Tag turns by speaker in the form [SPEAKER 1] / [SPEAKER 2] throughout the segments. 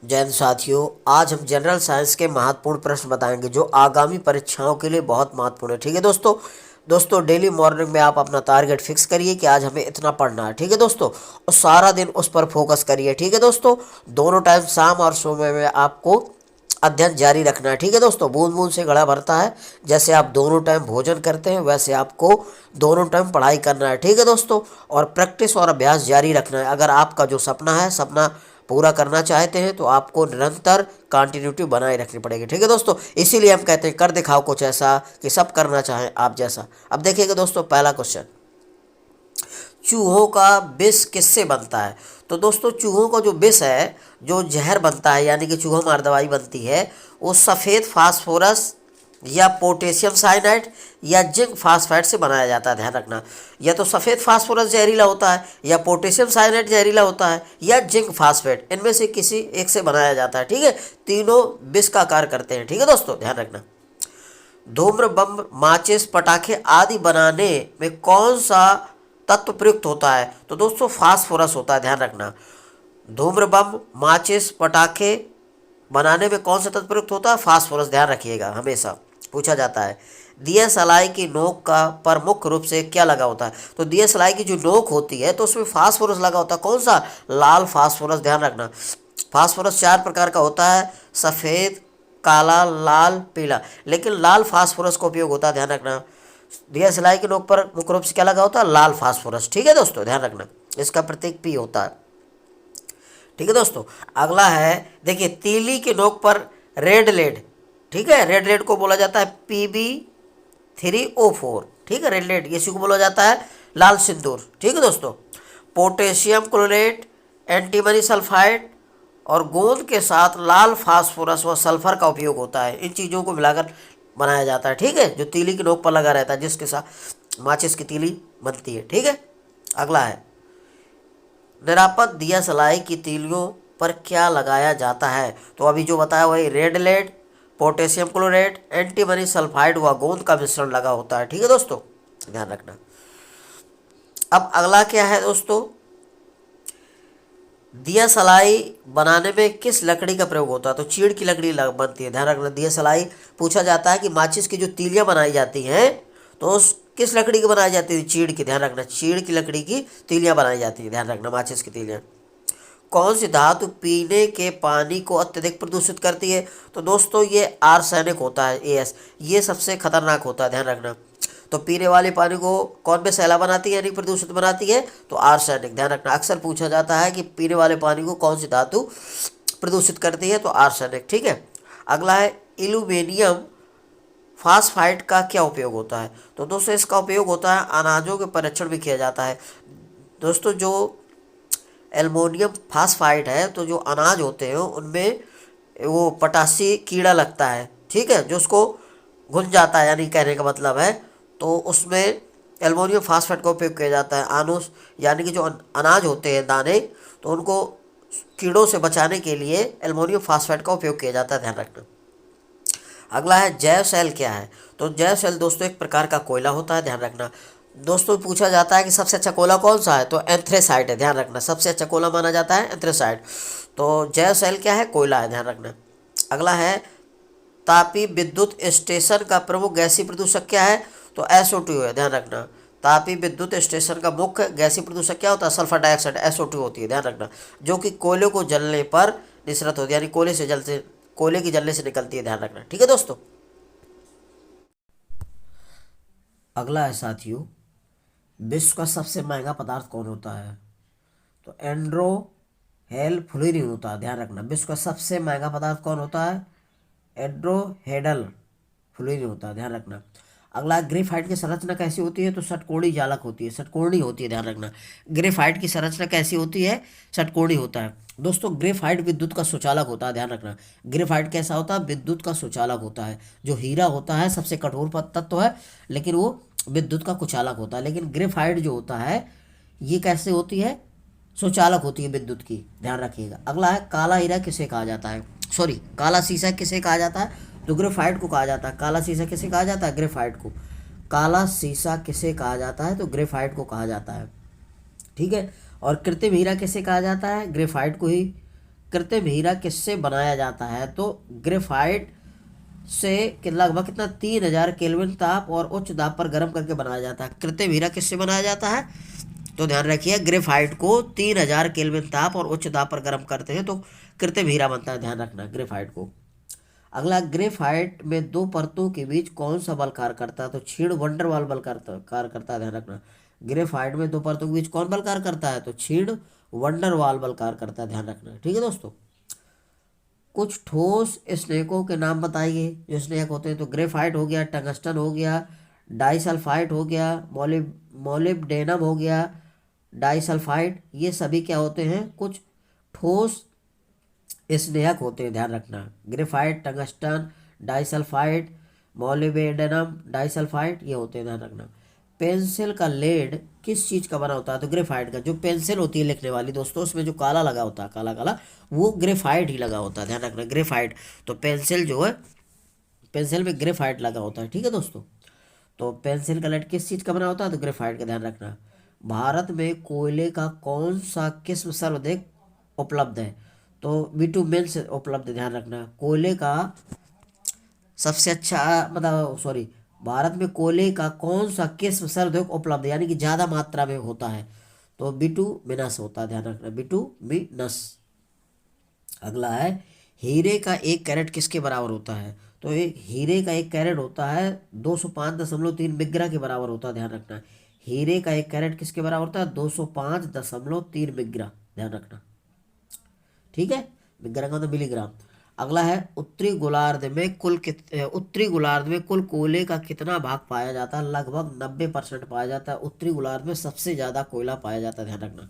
[SPEAKER 1] जय हिंद साथियों। आज हम जनरल साइंस के महत्वपूर्ण प्रश्न बताएंगे जो आगामी परीक्षाओं के लिए बहुत महत्वपूर्ण है। ठीक है दोस्तों। डेली मॉर्निंग में आप अपना टारगेट फिक्स करिए कि आज हमें इतना पढ़ना है। ठीक है दोस्तों, और सारा दिन उस पर फोकस करिए। ठीक है दोस्तों, दोनों टाइम शाम और सुबह में आपको अध्ययन जारी रखना है। ठीक है दोस्तों, बूंद बूंद से घड़ा भरता है। जैसे आप दोनों टाइम भोजन करते हैं वैसे आपको दोनों टाइम पढ़ाई करना है। ठीक है दोस्तों, और प्रैक्टिस और अभ्यास जारी रखना है। अगर आपका जो सपना पूरा करना चाहते हैं तो आपको निरंतर कंटिन्यूटी बनाए रखनी पड़ेगी। ठीक है दोस्तों, इसीलिए हम कहते हैं कर दिखाओ कुछ ऐसा कि सब करना चाहें आप जैसा। अब देखिएगा दोस्तों, पहला क्वेश्चन, चूहों का विष किससे बनता है? तो दोस्तों चूहों का जो विष है, जो जहर बनता है यानी कि चूहा मार दवाई बनती है, वो सफ़ेद फास्फोरस या पोटेशियम साइनाइड या जिंक फास्फाइड से बनाया जाता है। ध्यान रखना, या तो सफ़ेद फास्फोरस जहरीला होता है, या पोटेशियम साइनाइड जहरीला होता है, या जिंक फास्फेट, इनमें से किसी एक से बनाया जाता है। ठीक है, तीनों विष का कार्य करते हैं। ठीक है दोस्तों, ध्यान रखना। धूम्र बम, माचिस, पटाखे आदि बनाने में कौन सा तत्व प्रयुक्त होता है? तो दोस्तों फास्फोरस होता है। ध्यान रखना, धूम्र बम, माचिस, पटाखे बनाने में कौन सा तत्व प्रयुक्त होता है? फास्फोरस। ध्यान रखिएगा, हमेशा पूछा जाता है। दिया सलाई की नोक का पर मुख्य रूप से क्या लगा होता है? तो दिया सलाई की जो नोक होती है तो उसमें फास्फोरस लगा होता है। कौन सा? लाल फास्फोरस। ध्यान रखना, फास्फोरस 4 प्रकार का होता है, सफ़ेद, काला, लाल, पीला, लेकिन लाल फास्फोरस का उपयोग होता है। ध्यान रखना, दिया सलाई की नोक पर मुख्य रूप से क्या लगा होता है? लाल फास्फोरस। ठीक है दोस्तों, ध्यान रखना, इसका प्रतीक पी होता है। ठीक है दोस्तों, अगला है, देखिए तीली की नोक पर रेड लेड। ठीक है, रेड लेड को बोला जाता है Pb3O4। ठीक है, रेड लेड इसी को बोला जाता है लाल सिंदूर। ठीक है दोस्तों, पोटेशियम क्लोरेट, एंटीमनी सल्फाइड और गोंद के साथ लाल फास्फोरस व सल्फर का उपयोग होता है। इन चीज़ों को मिलाकर बनाया जाता है। ठीक है, जो तीली की नोक पर लगा रहता है, जिसके साथ माचिस की तीली बनती है। ठीक है, अगला है, निरापद दिया सलाई की तीलियों पर क्या लगाया जाता है? तो अभी जो बताया वही red lead, potassium chlorate, antimony sulphide व गोंद का मिश्रण लगा होता है। ठीक है दोस्तों, ध्यान रखना। अब अगला क्या है दोस्तों, दिया सलाई बनाने में किस लकड़ी का प्रयोग होता है? तो चीड़ की लकड़ी बनती है। ध्यान रखना, दिया सलाई पूछा जाता है कि माचिस की जो तीलियां बनाई जाती हैं तो उस किस लकड़ी की बनाई जाती है? चीड़ की। ध्यान रखना, चीड़ की लकड़ी की तीलियां बनाई जाती है। ध्यान रखना, माचिस की तीलियां। कौन सी धातु पीने के पानी को अत्यधिक प्रदूषित करती है? तो दोस्तों ये आर्सेनिक होता है, एस, ये सबसे खतरनाक होता है। ध्यान रखना, तो पीने वाले पानी को कौन विषैला बनाती है यानी प्रदूषित बनाती है? तो आर्सेनिक। ध्यान रखना, अक्सर पूछा जाता है कि पीने वाले पानी को कौन सी धातु प्रदूषित करती है? तो आर्सेनिक। ठीक है, अगला है, एल्यूमिनियम फास्फाइड का क्या उपयोग होता है? तो दोस्तों इसका उपयोग होता है अनाजों के परीक्षण भी किया जाता है। दोस्तों जो एल्युमिनियम फास्फाइड है तो जो अनाज होते हैं उनमें वो पटासी कीड़ा लगता है। ठीक है, जो उसको घुन जाता है, यानी कहने का मतलब है, तो उसमें एल्युमिनियम फास्फेट का उपयोग किया जाता है। आनुस यानी कि जो अनाज होते हैं दाने, तो उनको कीड़ों से बचाने के लिए एल्युमिनियम फास्फेट का उपयोग किया जाता है। ध्यान रखना। अगला है, जैव सेल क्या है? तो जैव सेल दोस्तों एक प्रकार का कोयला होता है। ध्यान रखना, दोस्तों पूछा जाता है कि सबसे अच्छा कोयला कौन सा है? तो एंथ्रेसाइट है। ध्यान रखना, सबसे अच्छा कोयला माना जाता है एंथ्रेसाइट। तो जैव सेल क्या है? कोयला है। ध्यान रखना। अगला है, तापी विद्युत स्टेशन का प्रमुख गैसीय प्रदूषक क्या है? तो SO2 है। ध्यान रखना, तापी विद्युत स्टेशन का मुख्य गैसीय प्रदूषक क्या होता है? सल्फर डाइऑक्साइड, SO2 होती है। ध्यान रखना, जो कि कोयले को जलने पर निसरत होती है, यानी कोयले की जलने से निकलती है। ध्यान रखना। ठीक है दोस्तों, अगला है साथियों, विश्व का सबसे महंगा पदार्थ कौन होता है? तो एंड्रो हेल फ्लोरीन होता है। ध्यान रखना, विश्व का सबसे महंगा पदार्थ कौन होता है? एड्रोहेडल फ्लोरीन होता है। ध्यान रखना। अगला, ग्रेफाइट की संरचना कैसी होती है? तो षटकोणी जालक होती है, षटकोणी होती है। ध्यान रखना, ग्रेफाइट की संरचना कैसी होती है? षटकोणी होता है। दोस्तों ग्रेफाइट विद्युत का सुचालक होता है। ध्यान रखना, ग्रेफाइट कैसा होता है? विद्युत का सुचालक होता है। जो हीरा होता है सबसे कठोर तत्व है, लेकिन वो विद्युत का कुचालक होता है। लेकिन ग्रेफाइट जो होता है ये कैसे होती है? सुचालक होती है विद्युत की। ध्यान रखिएगा। अगला है, काला हीरा किसे कहा जाता है? सॉरी, काला सीसा किसे कहा जाता है? तो ग्रेफाइट को कहा जाता है। काला सीसा किसे कहा जाता है? ग्रेफाइट को। काला सीसा किसे कहा जाता है? तो ग्रेफाइट को कहा जाता है। ठीक है, और कृत्रिम हीरा किसे कहा जाता है? ग्रेफाइट को ही कृत्रिम हीरा किससे बनाया जाता है? तो ग्रेफाइट से लगभग कितना 3000 केल्विन ताप और उच्च दाब पर गर्म करके बनाया जाता है। कृत्रिम हीरा किससे बनाया जाता है? तो ध्यान रखिए, ग्रेफाइट को 3000 केल्विन ताप और उच्च दाब पर गर्म करते हैं तो कृत्रिम हीरा बनता है। ध्यान रखना ग्रेफाइट को। अगला, ग्रेफाइट में दो परतों के बीच कौन सा बल कार्य करता है? तो क्षीण वंडरवाल बल कार्य करता है। ध्यान रखना, ग्रेफाइट में दो परतों के बीच कौन बल कार्य करता है? तो क्षीण वंडरवाल बल कार्य करता है। ध्यान रखना, ठीक है दोस्तों। कुछ ठोस स्नेहकों के नाम बताइए जो स्नेहक होते हैं। तो ग्रेफाइट हो गया, टंगस्टन हो गया, डाइसल्फाइड हो गया, मोलिब्डेनम हो गया, डाइसल्फाइड, ये सभी क्या होते हैं? कुछ ठोस स्नेहक होते हैं। ध्यान रखना, graphite, tungsten, disulphide, molybdenum, disulphide, ये होते हैं। ध्यान रखना। पेंसिल का लेड किस चीज का बना होता है? तो ग्रेफाइट का। जो पेंसिल होती है लिखने वाली दोस्तों, उसमें जो काला लगा होता है, काला काला, वो ग्रेफाइट ही लगा होता है। ध्यान रखना, ग्रेफाइट। तो पेंसिल जो है, पेंसिल में ग्रेफाइट लगा होता है। ठीक है दोस्तों। तो पेंसिल का लेड किस चीज का बना होता है? तो ग्रेफाइट का। ध्यान रखना। भारत में कोयले का कौन सा किस्म सर्वाधिक उपलब्ध है? तो बिटुमेन से उपलब्ध है। ध्यान रखना, कोयले का सबसे अच्छा, मतलब सॉरी, भारत में कोयले का कौन सा किस्म सर्वाधिक उपलब्ध है, यानी कि ज्यादा मात्रा में होता है? तो बिटुमिनस होता है। ध्यान रखना, बिटुमिनस। अगला है, हीरे का एक कैरेट किसके बराबर होता है? तो एक हीरे का एक कैरेट होता है 205.3 मिग्रा के बराबर होता है। ध्यान रखना, हीरे का एक कैरेट किसके बराबर होता है? 205.3 मिग्रा। ध्यान रखना, ठीक है। मिग्रा का मतलब मिलीग्राम। अगला है, उत्तरी गोलार्ध में कुल कोयले का कितना भाग पाया जाता है? लगभग 90% पाया जाता है। उत्तरी गोलार्ध में सबसे ज्यादा कोयला पाया जाता है। ध्यान रखना,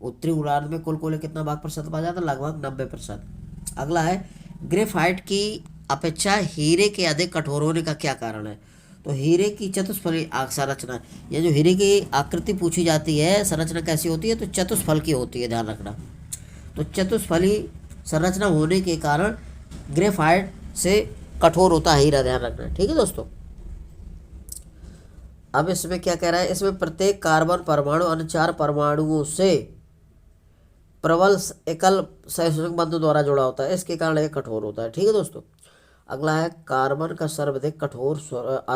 [SPEAKER 1] उत्तरी गोलार्ध में कुल कोयले कितना भाग प्रतिशत पाया जाता है? लगभग 90%। अगला है, ग्रेफाइट की अपेक्षा हीरे के अधिक कठोर होने का क्या कारण है? तो हीरे की चतुष्फली संरचना, ये जो हीरे की आकृति पूछी जाती है, संरचना कैसी होती है? तो चतुष्फल की होती है। ध्यान रखना, तो चतुष्फली संरचना होने के कारण ग्रेफाइट से कठोर होता है हीरा। ध्यान रखना, ठीक है दोस्तों। अब इसमें क्या कह रहा है? इसमें प्रत्येक कार्बन परमाणु अन्य 4 परमाणुओं से प्रबल एकल सहसंयोजक बंधन द्वारा जुड़ा होता है, इसके कारण यह कठोर होता है। ठीक है दोस्तों। अगला है, कार्बन का सर्वाधिक कठोर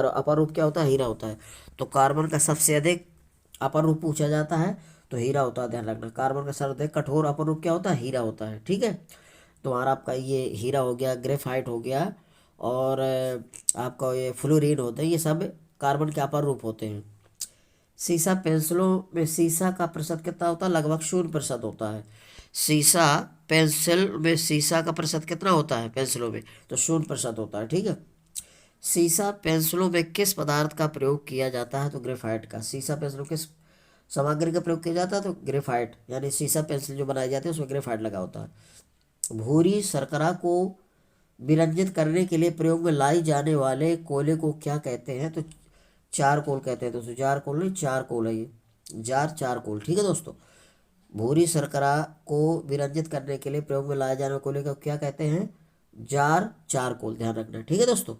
[SPEAKER 1] अपर रूप क्या होता है? हीरा होता है। तो कार्बन का सबसे अधिक अपर रूप पूछा जाता है तो हीरा होता है। ध्यान रखना, कार्बन का सर्वाधिक कठोर अपर रूप क्या होता है? हीरा होता है। ठीक है। तुम्हारा आपका ये हीरा हो गया, ग्रेफाइट हो गया, और आपका ये फ्लोरीन होता है, ये सब कार्बन के अपर रूप होते हैं। सीसा पेंसिलों में सीसा का प्रतिशत कितना होता है? लगभग 0% होता है। सीसा पेंसिल में सीसा का प्रतिशत कितना होता है? पेंसिलों में तो 0% होता है। ठीक है। सीसा पेंसिलों में किस पदार्थ का प्रयोग किया जाता है? तो ग्रेफाइट का। सीसा पेंसिलों किस सामग्री का प्रयोग किया जाता है? तो ग्रेफाइट, यानी सीसा पेंसिल जो बनाई जाती है उसमें ग्रेफाइट लगा होता है। भूरी शर्करा को विरंजित करने के लिए प्रयोग में लाई जाने वाले कोयले को क्या कहते हैं? तो चारकोल कहते हैं दोस्तों। चारकोल नहीं, चारकोल है ये, चारकोल। ठीक है दोस्तों। भूरी शर्करा को विरंजित करने के लिए प्रयोग में लाए जाने वाले कोयले को क्या कहते हैं? चारकोल। ध्यान रखना, ठीक है दोस्तों।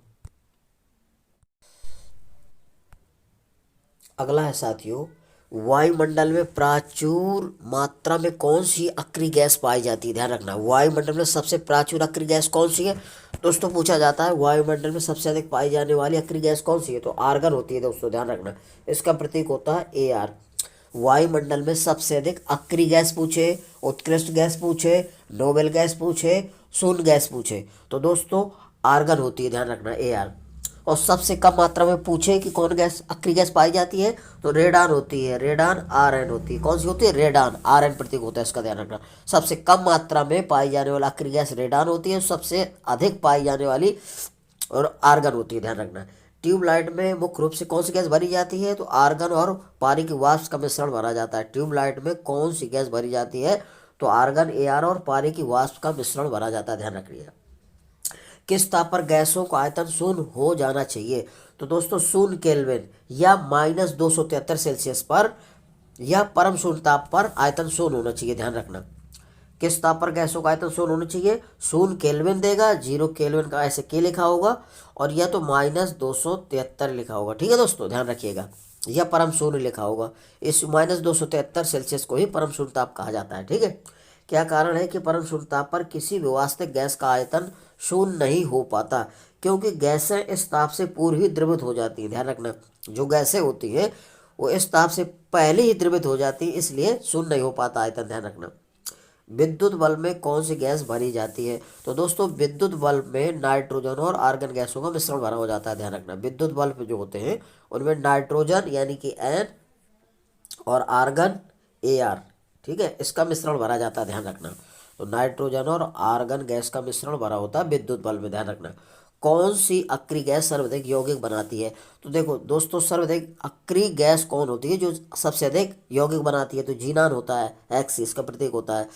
[SPEAKER 1] अगला है साथियों, वायुमंडल में प्रचुर मात्रा में कौन सी अक्रिय गैस पाई जाती है? ध्यान रखना, वायुमंडल में सबसे प्रचुर अक्रिय गैस कौन सी है दोस्तों? पूछा जाता है वायुमंडल में सबसे अधिक पाई जाने वाली अक्रिय गैस कौन सी है? तो आर्गन होती है दोस्तों। ध्यान रखना, इसका प्रतीक होता है AR। वायुमंडल में सबसे अधिक अक्रिय गैस पूछे, उत्कृष्ट गैस पूछे, नोबेल गैस पूछे, शून्य गैस पूछे, तो दोस्तों आर्गन होती है। ध्यान रखना, AR। और सबसे कम मात्रा में पूछे कि कौन गैस अक्रिय गैस पाई जाती है? तो रेडान होती है। रेडान RN होती है। कौन सी होती है? रेडान। RN प्रतीक होता है इसका। ध्यान रखना, सबसे कम मात्रा में पाई जाने वाला अक्रिय गैस रेडान होती है, सबसे अधिक पाई जाने वाली और आर्गन होती है। ध्यान रखना। ट्यूबलाइट में मुख्य रूप से कौन सी गैस भरी जाती है? तो आर्गन और पानी के वाष्प का मिश्रण भरा जाता है। ट्यूबलाइट में कौन सी गैस भरी जाती है? तो आर्गन, AR और पानी की वाष्प का मिश्रण भरा जाता है। ध्यान रखिएगा। किस ताप पर गैसों का आयतन शून्य हो जाना चाहिए? तो दोस्तों 0 केल्विन या -273 सेल्सियस पर, या परम शून्य ताप पर आयतन शून्य होना चाहिए। ध्यान रखना, किस ताप पर गैसों का आयतन शून्य होना चाहिए? 0 केल्विन देगा, 0 केल्विन का ऐसे के लिखा होगा, और या तो -273 लिखा होगा। ठीक है दोस्तों, ध्यान रखिएगा, या परम शून्य लिखा होगा। इस -273 सेल्सियस को ही परम शून्य ताप कहा जाता है। ठीक है। क्या कारण है कि परम शून्य ताप पर किसी भी वास्तविक गैस का आयतन शून्य नहीं हो पाता? क्योंकि गैसें इस ताप से पूर्व ही द्रवित हो जाती हैं। ध्यान रखना, जो गैसें होती हैं वो इस ताप से पहले ही द्रवित हो जाती है, इसलिए शून्य नहीं हो पाता आयतन। ध्यान रखना। विद्युत बल्ब में कौन सी गैस भरी जाती है? तो दोस्तों विद्युत बल्ब में नाइट्रोजन और आर्गन गैसों का मिश्रण भरा हो जाता है। ध्यान रखना, विद्युत बल्ब जो होते हैं उनमें नाइट्रोजन यानी कि N और आर्गन Ar, ठीक है, इसका मिश्रण भरा जाता है। ध्यान रखना, तो नाइट्रोजन और आर्गन गैस का मिश्रण भरा होता है विद्युत बल्ब में। ध्यान रखना। कौन सी अक्रिय गैस सर्वाधिक यौगिक बनाती है? तो देखो दोस्तों, सर्वाधिक अक्रिय गैस कौन होती है जो सबसे अधिक यौगिक बनाती है? तो जीनान होता है, एक्स इसका प्रतीक होता है।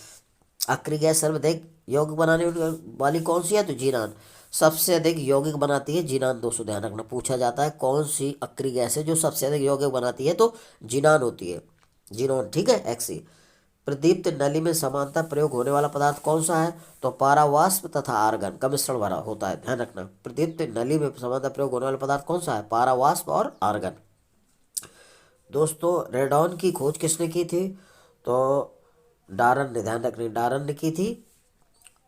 [SPEAKER 1] अक्रिय गैस सर्वाधिक यौगिक बनाने वाली कौन सी है? तो जीनान सबसे अधिक यौगिक बनाती है, जीनान। दोस्तों ध्यान रखना, पूछा जाता है कौन सी अक्रिय गैस है जो सबसे अधिक यौगिक बनाती है, तो जीनान होती है, जीनोन, ठीक है, एक्सी। प्रदीप्त नली में समानता प्रयोग होने वाला पदार्थ कौन सा है? तो पारावाष्प तथा आर्गन का मिश्रण भरा होता है। ध्यान रखना, प्रदीप्त नली में समानता प्रयोग होने वाला पदार्थ कौन सा है? पारावाष्प और आर्गन। दोस्तों रेडॉन की खोज किसने की थी? तो डारन ने। ध्यान रखना, डारन ने की थी।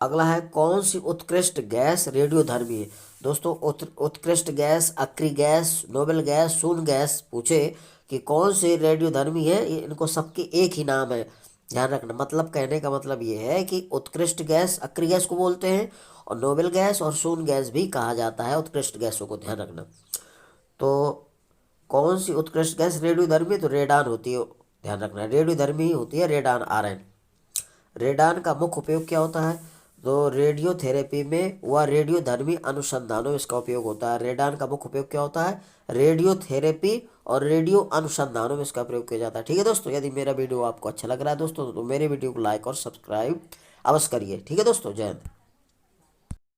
[SPEAKER 1] अगला है कौन सी उत्कृष्ट गैस रेडियोधर्मी है? दोस्तों उत्कृष्ट गैस, अक्रिय गैस, नोबेल गैस, शून्य गैस पूछे कि कौन सी रेडियोधर्मी है, इनको सबके एक ही नाम है। ध्यान रखना, मतलब कहने का मतलब ये है कि उत्कृष्ट गैस अक्रिय गैस को बोलते हैं और नोबेल गैस और शून्य गैस भी कहा जाता है उत्कृष्ट गैसों को। ध्यान रखना। तो कौन सी उत्कृष्ट गैस रेडियोधर्मी? तो रेडान होती है। ध्यान रखना, रेडियोधर्मी होती है रेडान, आरएन। रेडान का मुख्य उपयोग क्या होता है? तो रेडियोथेरेपी में व रेडियोधर्मी अनुसंधानों में इसका उपयोग होता है। रेडान का मुख्य उपयोग क्या होता है? रेडियोथेरेपी और रेडियो अनुसंधानों में इसका प्रयोग किया जाता है। ठीक है दोस्तों, यदि मेरा वीडियो आपको अच्छा लग रहा है दोस्तों तो मेरे वीडियो को लाइक और सब्सक्राइब अवश्य करिए। ठीक है दोस्तों, जय हिंद।